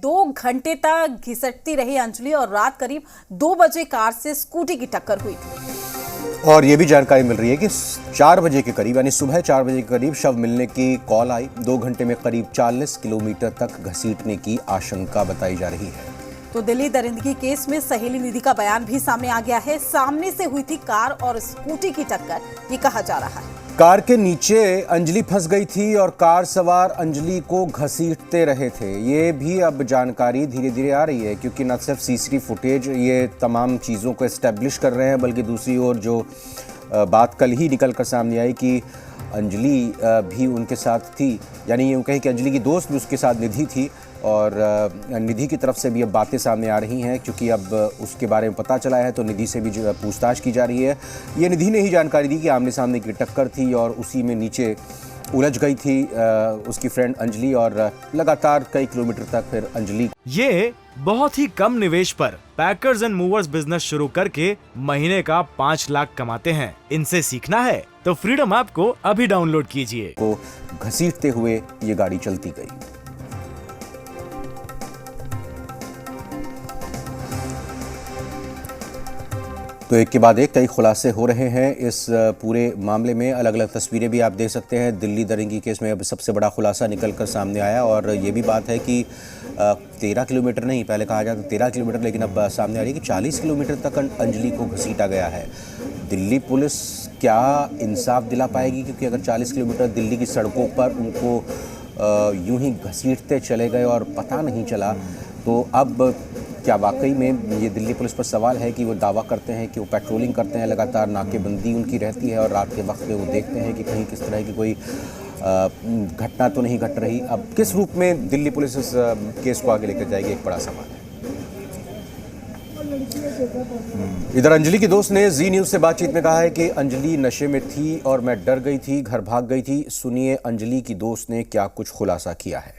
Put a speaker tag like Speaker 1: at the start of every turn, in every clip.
Speaker 1: 2 घंटे तक घिसटती रही अंजलि और रात करीब 2 बजे कार से स्कूटी की टक्कर हुई थी।
Speaker 2: और ये भी जानकारी मिल रही है कि 4 बजे के करीब यानी सुबह 4 बजे के करीब शव मिलने की कॉल आई। 2 घंटे में करीब 40 किलोमीटर तक घसीटने की आशंका बताई जा रही है।
Speaker 1: तो दिल्ली दरिंदगी केस में सहेली निधि का बयान भी सामने आ गया है। सामने से हुई थी कार और स्कूटी की टक्कर, ये कहा जा रहा है।
Speaker 2: कार के नीचे अंजलि फंस गई थी और कार सवार अंजलि को घसीटते रहे थे। ये भी अब जानकारी धीरे धीरे आ रही है, क्योंकि न सिर्फ सीसीटीवी फुटेज ये तमाम चीज़ों को एस्टेब्लिश कर रहे हैं, बल्कि दूसरी ओर जो बात कल ही निकल कर सामने आई कि अंजलि भी उनके साथ थी, यानी यूँ कहें कि अंजलि की दोस्त भी उसके साथ निधि थी। और निधि की तरफ से भी अब बातें सामने आ रही हैं, क्योंकि अब उसके बारे में पता चला है तो निधि से भी जो पूछताछ की जा रही है। ये निधि ने ही जानकारी दी कि आमने सामने की टक्कर थी और उसी में नीचे उलझ गई थी उसकी फ्रेंड अंजलि, और लगातार कई किलोमीटर तक फिर अंजलि।
Speaker 3: ये बहुत ही कम निवेश पर पैकर्स एंड मूवर्स बिजनेस शुरू करके महीने का 5 लाख कमाते हैं। इनसे सीखना है तो फ्रीडम ऐप को अभी डाउनलोड कीजिए।
Speaker 2: को घसीटते हुए ये गाड़ी चलती गई। तो एक के बाद एक कई खुलासे हो रहे हैं इस पूरे मामले में। अलग अलग तस्वीरें भी आप देख सकते हैं। दिल्ली दरिंदगी केस में अब सबसे बड़ा खुलासा निकलकर सामने आया, और ये भी बात है कि 13 किलोमीटर नहीं, पहले कहा जाता 13 किलोमीटर, लेकिन अब सामने आ रही है कि 40 किलोमीटर तक अंजलि को घसीटा गया है। दिल्ली पुलिस क्या इंसाफ दिला पाएगी, क्योंकि अगर 40 किलोमीटर दिल्ली की सड़कों पर उनको यूं ही घसीटते चले गए और पता नहीं चला, तो अब क्या वाकई में ये दिल्ली पुलिस पर सवाल है कि वो दावा करते हैं कि वो पेट्रोलिंग करते हैं, लगातार नाकेबंदी उनकी रहती है और रात के वक्त में वो देखते हैं कि कहीं किस तरह की कोई घटना तो नहीं घट रही। अब किस रूप में दिल्ली पुलिस इस केस को आगे लेकर जाएगी, एक बड़ा सवाल है। इधर अंजलि की दोस्त ने जी न्यूज़ से बातचीत में कहा है कि अंजलि नशे में थी और मैं डर गई थी, घर भाग गई थी। सुनिए अंजलि की दोस्त ने क्या कुछ खुलासा किया है।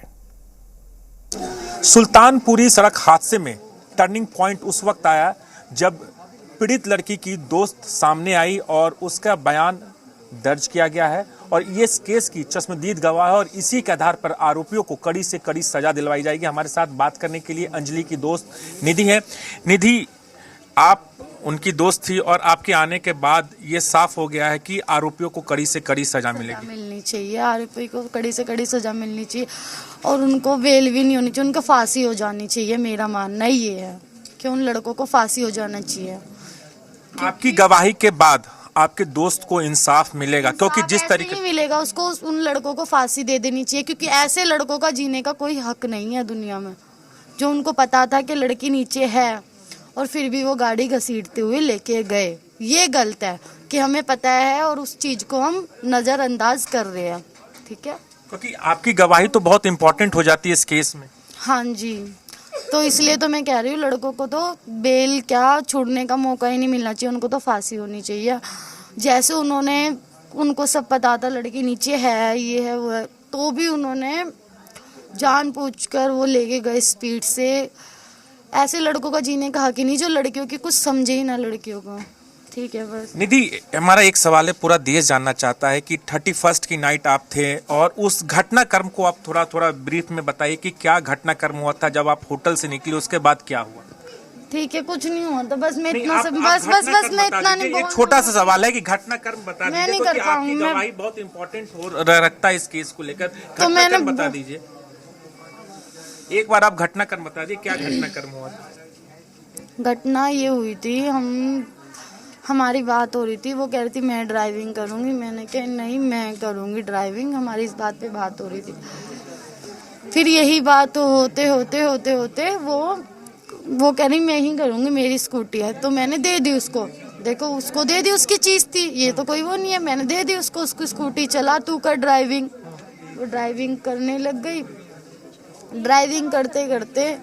Speaker 4: सुल्तानपुरी सड़क हादसे में टर्निंग पॉइंट उस वक्त आया जब पीड़ित लड़की की दोस्त सामने आई और उसका बयान दर्ज किया गया है, और ये इस केस की चश्मदीद गवाह है, और इसी के आधार पर आरोपियों को कड़ी से कड़ी सजा दिलवाई जाएगी। हमारे साथ बात करने के लिए अंजलि की दोस्त निधि है। निधि, आप उनकी दोस्त थी और आपके आने के बाद ये साफ हो गया है कि आरोपियों को कड़ी से कड़ी सजा
Speaker 5: मिलनी चाहिए। आरोपी को कड़ी से कड़ी सजा मिलनी चाहिए और उनको बेल भी नहीं होनी चाहिए, उनको फांसी हो जानी चाहिए। मेरा मानना ये है कि उन लड़कों को फांसी हो जाना चाहिए।
Speaker 4: आपकी गवाही के बाद आपके दोस्त को इंसाफ मिलेगा, क्योंकि जिस तरीके
Speaker 5: नहीं मिलेगा उसको, उन लड़कों को फांसी दे देनी चाहिए, क्योंकि ऐसे लड़कों का जीने का कोई हक नहीं है दुनिया में। जो उनको पता था कि लड़की नीचे है और फिर भी वो गाड़ी घसीटते हुए लेके गए, ये गलत है। कि हमें पता है और उस चीज को हम नजरअंदाज कर रहे हैं, ठीक है,
Speaker 4: क्योंकि आपकी गवाही तो बहुत इंपॉर्टेंट हो जाती है इस केस में।
Speaker 5: हाँ जी, तो इसलिए तो मैं कह रही हूँ लड़कों को तो बेल क्या छोड़ने का मौका ही नहीं मिलना चाहिए, उनको तो फांसी होनी चाहिए। जैसे उनको सब पता था लड़की नीचे है, ये है वो है, तो भी उन्होंने जानबूझकर वो लेके गए स्पीड से। ऐसे लड़कों का जीने का हक ही नहीं जो लड़कियों की कुछ समझे ही ना लड़कियों को, ठीक है। बस
Speaker 4: निधि, हमारा एक सवाल है, पूरा देश जानना चाहता है कि 31 की नाइट आप थे और उस घटनाक्रम को आप थोड़ा ब्रीफ में बताइए कि क्या घटनाक्रम हुआ था जब आप होटल से निकले, उसके बाद क्या हुआ।
Speaker 5: ठीक है, कुछ नहीं हुआ था, बस मैं इतना सब बस मैं इतना नहीं।
Speaker 4: एक छोटा सा सवाल है कि घटनाक्रम बता दीजिए,
Speaker 5: नहीं कर
Speaker 4: आपकी गवाही बहुत इंपॉर्टेंट हो रखता है इस केस को लेकर।
Speaker 5: तो मैंने
Speaker 4: बता दीजिए एक बार, आप घटनाक्रम बता दीजिए, क्या घटनाक्रम हुआ था।
Speaker 5: घटना ये हुई थी, हमारी बात हो रही थी, वो कह रही थी मैं ड्राइविंग करूंगी, मैंने कहा नहीं मैं करूंगी ड्राइविंग, हमारी इस बात पे बात हो रही थी। फिर यही बात होते होते वो कह रही मैं ही करूंगी, मेरी स्कूटी है, तो मैंने दे दी उसको। देखो उसको दे दी, उसकी चीज थी, ये तो कोई वो नहीं है, मैंने दे दी उसको, उसकी स्कूटी चला तू कर ड्राइविंग। वो ड्राइविंग करने लग गई। ड्राइविंग करते करते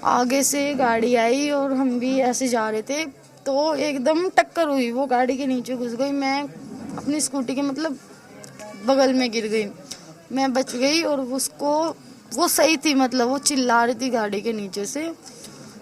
Speaker 5: आगे से गाड़ी आई और हम भी ऐसे जा रहे थे, तो एकदम टक्कर हुई, वो गाड़ी के नीचे घुस गई, मैं अपनी स्कूटी के मतलब बगल में गिर गई, मैं बच गई। और वो सही थी, मतलब वो चिल्ला रही थी गाड़ी के नीचे से,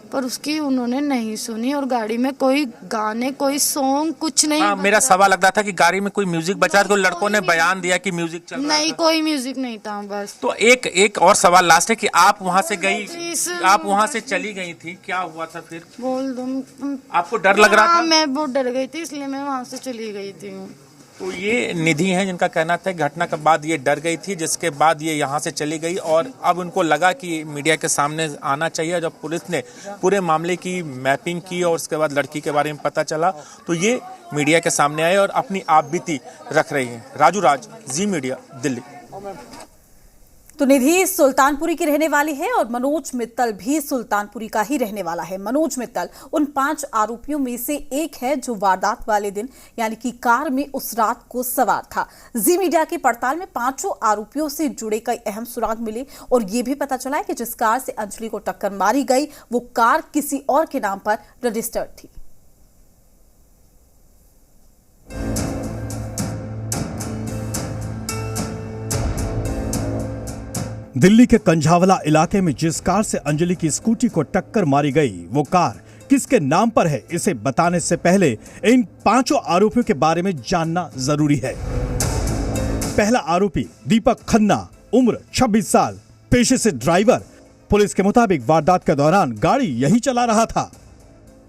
Speaker 5: पर उसकी उन्होंने नहीं सुनी और गाड़ी में कोई गाने कोई सॉन्ग कुछ नहीं
Speaker 4: हाँ,
Speaker 5: बज
Speaker 4: मेरा
Speaker 5: रहा।
Speaker 4: सवाल लग रहा था कि गाड़ी में कोई म्यूजिक बचा, तो लड़कों ने बयान दिया कि म्यूजिक चल रहा
Speaker 5: नहीं,
Speaker 4: था।
Speaker 5: कोई म्यूजिक नहीं था बस।
Speaker 4: तो एक और सवाल लास्ट है कि आप वहां से गई,
Speaker 5: प्लीज,
Speaker 4: आप वहां से चली गई थी, क्या हुआ था फिर?
Speaker 5: बोल दो।
Speaker 4: आपको डर लग रहा
Speaker 5: हाँ,
Speaker 4: था?
Speaker 5: मैं बहुत डर गई थी, इसलिए मैं वहां से चली गई थी।
Speaker 4: तो ये निधि हैं जिनका कहना था घटना के बाद ये डर गई थी, जिसके बाद ये यहाँ से चली गई और अब उनको लगा कि मीडिया के सामने आना चाहिए। जब पुलिस ने पूरे मामले की मैपिंग की और उसके बाद लड़की के बारे में पता चला तो ये मीडिया के सामने आए और अपनी आपबीती रख रही हैं। राजू राज, जी मीडिया, दिल्ली।
Speaker 1: तो निधि सुल्तानपुरी की रहने वाली है और मनोज मित्तल भी सुल्तानपुरी का ही रहने वाला है। मनोज मित्तल उन 5 आरोपियों में से एक है जो वारदात वाले दिन यानी कि कार में उस रात को सवार था। जी मीडिया की पड़ताल में 5 आरोपियों से जुड़े कई अहम सुराग मिले और ये भी पता चला है कि जिस कार से अंजलि को टक्कर मारी गई वो कार किसी और के नाम पर रजिस्टर्ड थी।
Speaker 6: दिल्ली के कंझावला इलाके में जिस कार से अंजलि की स्कूटी को टक्कर मारी गई वो कार किसके नाम पर है, इसे बताने से पहले इन 5 आरोपियों के बारे में जानना जरूरी है। पहला आरोपी दीपक खन्ना, उम्र 26 साल, पेशे से ड्राइवर। पुलिस के मुताबिक वारदात के दौरान गाड़ी यही चला रहा था।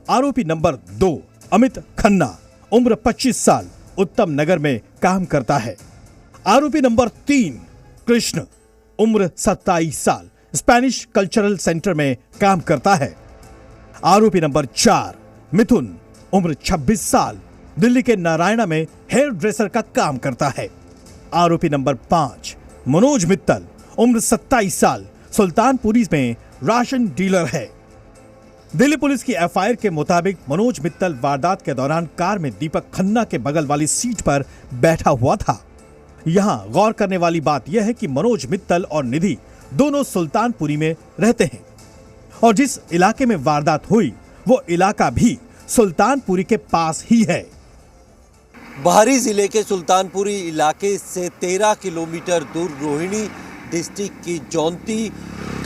Speaker 6: आरोपी नंबर 2 अमित खन्ना, उम्र 25 साल, उत्तम नगर में काम करता है। आरोपी नंबर 3 कृष्ण, उम्र 27 साल, स्पेनिश कल्चरल सेंटर में काम करता है। आरोपी नंबर 4 मिथुन, उम्र 26 साल, दिल्ली के नारायणा में हेयर ड्रेसर का काम करता है। आरोपी नंबर 5 मनोज मित्तल, उम्र 27 साल, सुल्तानपुरी में राशन डीलर है। दिल्ली पुलिस की एफआईआर के मुताबिक मनोज मित्तल वारदात के दौरान कार में दीपक खन्ना के बगल वाली सीट पर बैठा हुआ था। यहां गौर करने वाली बात यह है कि मनोज मित्तल और निधि दोनों सुल्तानपुरी में रहते हैं और जिस इलाके में वारदात हुई वो इलाका भी सुल्तानपुरी के पास ही है।
Speaker 7: बाहरी जिले के सुल्तानपुरी इलाके से 13 किलोमीटर दूर रोहिणी डिस्ट्रिक्ट की जौंती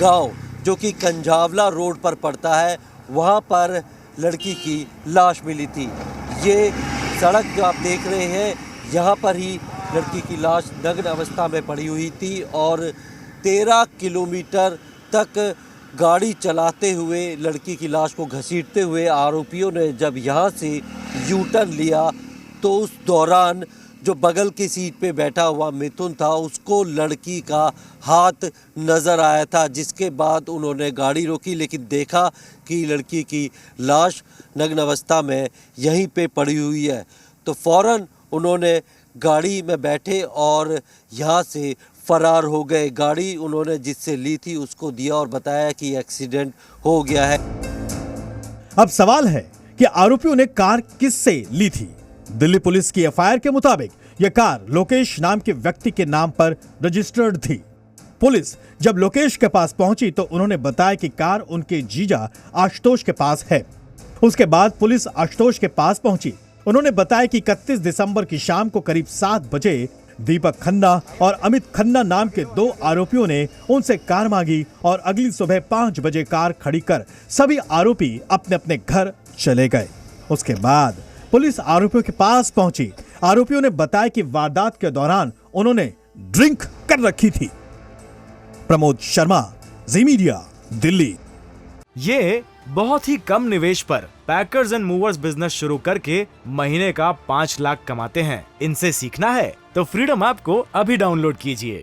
Speaker 7: गांव जो कि कंझावला रोड पर पड़ता है, वहां पर लड़की की लाश मिली थी। ये सड़क जो आप देख रहे हैं यहाँ पर ही लड़की की लाश नग्न अवस्था में पड़ी हुई थी और 13 किलोमीटर तक गाड़ी चलाते हुए लड़की की लाश को घसीटते हुए आरोपियों ने जब यहाँ से यू टर्न लिया तो उस दौरान जो बगल की सीट पे बैठा हुआ मिथुन था उसको लड़की का हाथ नज़र आया था, जिसके बाद उन्होंने गाड़ी रोकी लेकिन देखा कि लड़की की लाश नग्न अवस्था में यहीं पे पड़ी हुई है। तो फौरन उन्होंने गाड़ी में बैठे और यहाँ से फरार हो गए। गाड़ी उन्होंने जिससे ली थी उसको दिया और बताया कि एक्सीडेंट हो गया है।
Speaker 6: अब सवाल है कि आरोपियों ने कार किससे ली थी। दिल्ली पुलिस की एफआईआर के मुताबिक यह कार लोकेश नाम के व्यक्ति के नाम पर रजिस्टर्ड थी। पुलिस जब लोकेश के पास पहुंची तो उन्होंने बताया कि कार उनके जीजा आशुतोष के पास है। उसके बाद पुलिस आशुतोष के पास पहुंची। उन्होंने बताया कि 31 दिसंबर की शाम को करीब 7 बजे दीपक खन्ना और अमित खन्ना नाम के 2 आरोपियों ने उनसे कार मांगी और अगली सुबह 5 बजे कार खड़ी कर सभी आरोपी अपने अपने घर चले गए। उसके बाद पुलिस आरोपियों के पास पहुंची। आरोपियों ने बताया कि वारदात के दौरान उन्होंने ड्रिंक कर रखी थी। प्रमोद शर्मा, जी मीडिया, दिल्ली।
Speaker 3: ये बहुत ही कम निवेश पर पैकर्स एंड मूवर्स बिजनेस शुरू करके महीने का 5 लाख कमाते हैं। इनसे सीखना है तो फ्रीडम ऐप को अभी डाउनलोड कीजिए।